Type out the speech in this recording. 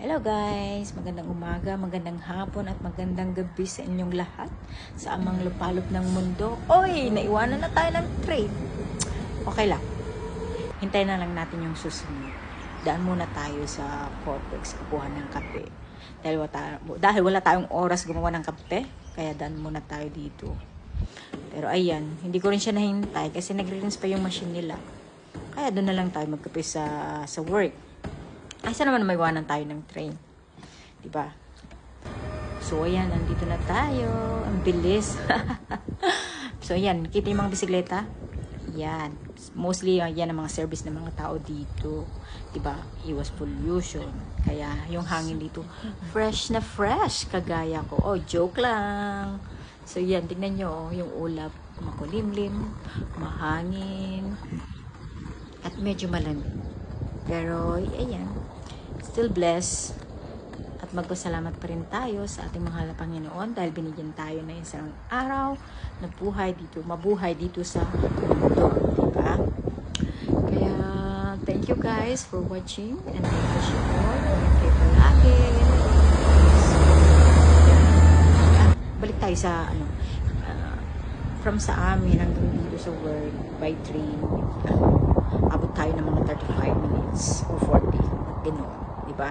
Hello guys! Magandang umaga, magandang hapon at magandang gabi sa inyong lahat sa amang lupalop ng mundo. Oy! Naiwanan na tayo ng train. Okay lang. Hintayin na lang natin yung susunod. Daan muna tayo sa Cortex kukuha ng kape. Dahil wala tayong oras gumawa ng kape, kaya daan muna tayo dito. Pero ayan, hindi ko rin siya nahintay kasi nagre-rinse pa yung machine nila. Kaya doon na lang tayo magkape sa work. Ay, saan naman maiwanan tayo ng train? Diba? So, ayan, nandito na tayo. Ang bilis. So, ayan, kita yung mga bisikleta? Yan. Mostly, yan ang mga service ng mga tao dito. Diba? Iwas pollution. Kaya, yung hangin dito, fresh na fresh. Kagaya ko. Oh, joke lang. So, yan, tignan nyo, yung ulap, makulimlim, mahangin, at medyo malamig. Pero, ayan, still blessed. At magpasalamat pa rin tayo sa ating mahal na Panginoon dahil binigyan tayo na isang araw na mabuhay dito sa mundo. Diba? Kaya, thank you guys for watching and thank you so much. Ingat kayo palagi. Balik tayo sa, from sa amin hanggang dito sa work by train. Abot tayo ng mga 35 minutes o 40. Ganoon, di ba?